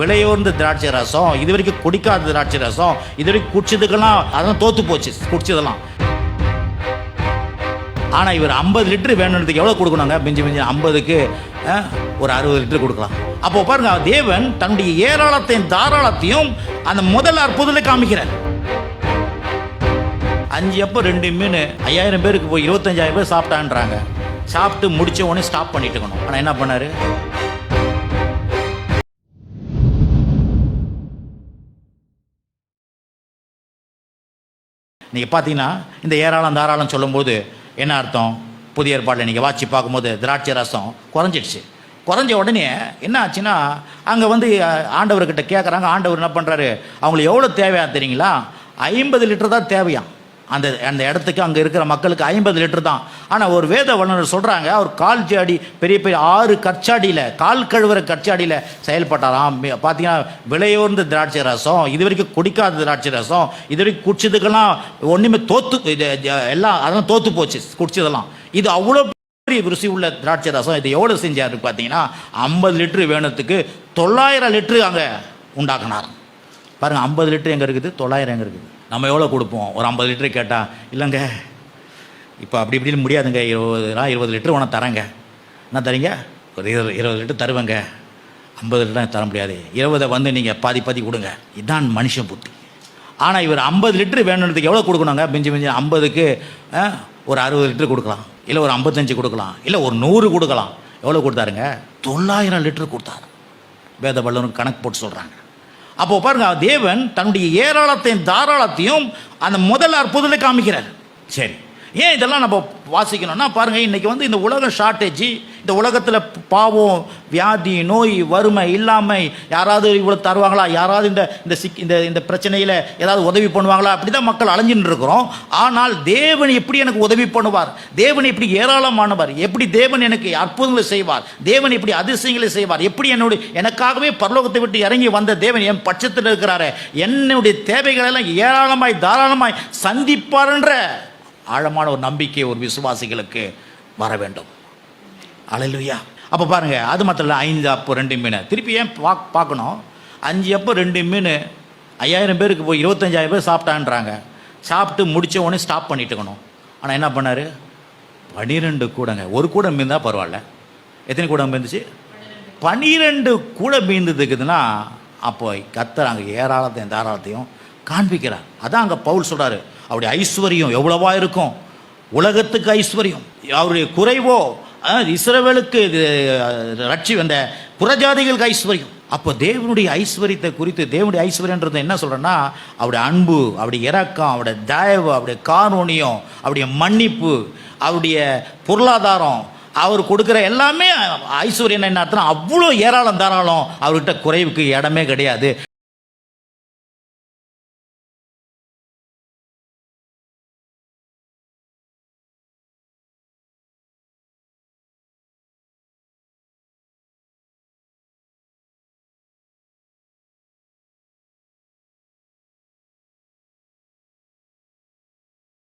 விலையோர்ந்த திராட்சை ரசம், இது வரைக்கும் குடிக்காத திராட்சை ரசம், இது வரைக்கும் குடிச்சதுக்கெல்லாம் அதெல்லாம் தோத்து போச்சு குடிச்சதெல்லாம். ஆனால் இவர் 50 லிட்டர் வேணுன்றதுக்கு எவ்வளோ கொடுக்கணுங்க? மிஞ்சி 50க்கு ஒரு 60 லிட்டர் கொடுக்கலாம். அப்போ பாருங்க, தேவன் தன்னுடைய ஏராளத்தையும் தாராளத்தையும் அந்த முதல் அற்புதத்தில் காமிக்கிறார். 5 அப்போ 2 மீன் 5000 பேருக்கு போய் 25,000 பேர் சாப்பிட்டான்றாங்க. சாப்பிட்டு முடிச்ச உடனே ஸ்டாப் பண்ணிட்டு இருக்கணும். ஆனால் என்ன பண்ணாரு? நீங்கள் பார்த்தீங்கன்னா இந்த ஏராளம் தாராளம் சொல்லும்போது என்ன அர்த்தம்? புதிய ஏற்பாட்டில் நீங்கள் வாட்சி பார்க்கும்போது திராட்சை ரசம் குறைஞ்சிடுச்சு. குறைஞ்ச உடனே என்ன ஆச்சுன்னா, அங்கே வந்து ஆண்டவர்கிட்ட கேட்குறாங்க. ஆண்டவர் என்ன பண்ணுறாரு? அவங்களுக்கு எவ்வளோ தேவையா தெரியுங்களா? 50 லிட்டர் தான் தேவையா அந்த அந்த இடத்துக்கு. அங்கே இருக்கிற மக்களுக்கு 50 லிட்டர் தான். ஆனால் ஒரு வேத வல்லுநர் சொல்கிறாங்க, அவர் கால் ஜாடி பெரிய பெரிய 6 கற்சாடியில், கால் கழுவுற கற்சாடியில் செயல்பட்டாராம். பார்த்தீங்கன்னா விலையோர்ந்த திராட்சை ரசம், இது வரைக்கும் குடிக்காத திராட்சை ரசம், இது வரைக்கும் குடிச்சதுக்கெல்லாம் ஒன்றுமே எல்லாம் அதெல்லாம் தோற்று போச்சு குடிச்சதெல்லாம். இது அவ்வளோ பெரிய ருசி உள்ள திராட்சை ரசம். இது எவ்வளோ செஞ்சார் பார்த்தீங்கன்னா, 50 லிட்டரு வேணுத்துக்கு 900 லிட்டரு அங்கே உண்டாக்குனார். பாருங்கள், 50 லிட்டரு எங்கே இருக்குது, 900 எங்கே இருக்குது? நம்ம எவ்வளோ கொடுப்போம்? ஒரு 50 லிட்டரு கேட்டால், இல்லைங்க இப்போ அப்படி இப்படின்னு முடியாதுங்க, 20 லிட்டரு உனக்கு தரேங்க. என்ன தரீங்க? ஒரு 20 லிட்டர் தருவேங்க. 50 லிட்டர் தர முடியாது, 20 வந்து நீங்கள் பாதி கொடுங்க. இதுதான் மனுஷன் புத்தி. ஆனால் இவர் 50 லிட்டரு வேணுன்றதுக்கு எவ்வளோ கொடுக்கணுங்க? மிஞ்சி 50க்கு ஒரு 60 லிட்டரு கொடுக்கலாம், இல்லை ஒரு 55 கொடுக்கலாம், இல்லை ஒரு 100 கொடுக்கலாம். எவ்வளோ கொடுத்தாருங்க? 900 லிட்டரு கொடுத்தாரு. வேத வல்லுநருக்கு கணக்கு போட்டு சொல்கிறாங்க. அப்போ பாருங்க, தேவன் தன்னுடைய ஏராளத்தையும் தாராளத்தையும் அந்த முதல் அற்புதத்தில் காமிக்கிறார். சரி, ஏன் இதெல்லாம் நம்ம வாசிக்கணும்னா பாருங்கள், இன்றைக்கி வந்து இந்த உலகம் ஷார்ட்டேஜ், இந்த உலகத்தில் பாவம், வியாதி, நோய், வறுமை, இல்லாமை, யாராவது இவ்வளோ தருவாங்களா, யாராவது இந்த பிரச்சனையில் ஏதாவது உதவி பண்ணுவாங்களா, அப்படி தான் மக்கள் அலைஞ்சின்னு இருக்கிறோம். ஆனால் தேவன் எப்படி எனக்கு உதவி பண்ணுவார், தேவன் எப்படி ஏராளமானவர், எப்படி தேவன் எனக்கு அற்புதங்களை செய்வார், தேவன் எப்படி அதிசயங்களை செய்வார், எப்படி எனக்காகவே பரலோகத்தை விட்டு இறங்கி வந்த தேவன் என் பட்சத்தில் இருக்கிறாரு, என்னுடைய தேவைகளெல்லாம் ஏராளமாய் தாராளமாய் சந்திப்பார்ன்ற ஆழமான ஒரு நம்பிக்கை ஒரு விசுவாசிகளுக்கு வர வேண்டும். அல்லேலூயா. அப்போ பாருங்கள், அது மாத்திரம் இல்லை, 5 அப்போ 2 மீன். திருப்பி ஏன் பார்க்கணும்? 5 அப்போ 2 மீன் 5000 பேருக்கு போய் 25,000 பேர் சாப்பிட்டான்றாங்க. சாப்பிட்டு முடித்த உடனே ஸ்டாப் பண்ணிட்டு இருக்கணும். ஆனால் என்ன பண்ணார்? 12 கூடங்க. ஒரு கூட மீந்தால் பரவாயில்ல. எத்தனை கூட மீந்துச்சு? 12 கூட மீந்துக்குதுன்னா அப்போ கர்த்தர் அங்கே ஏராளத்தையும் தாராளத்தையும் காண்பிக்கிறார். அதான் அங்கே பவுல் சொல்கிறாரு, அவருடைய ஐஸ்வர்யம் எவ்வளவா இருக்கும், உலகத்துக்கு ஐஸ்வர்யம், அவருடைய குறைவோ இஸ்ரவேலுக்கு ரட்சி வந்த புறஜாதிகளுக்கு ஐஸ்வர்யம். அப்போ தேவனுடைய ஐஸ்வர்யத்தை குறித்து, தேவனுடைய ஐஸ்வர்யன்றது என்ன சொல்கிறேன்னா, அவருடைய அன்பு, அவருடைய இரக்கம், அவருடைய தயவு, அவருடைய காருண்யம், அவருடைய மன்னிப்பு, அவருடைய பொருளாதாரம், அவர் கொடுக்குற எல்லாமே ஐஸ்வர்யம். என்ன அர்த்தம்? அவ்வளோ ஏராளம் தாராளம், அவர்கிட்ட குறைவுக்கு இடமே கிடையாது.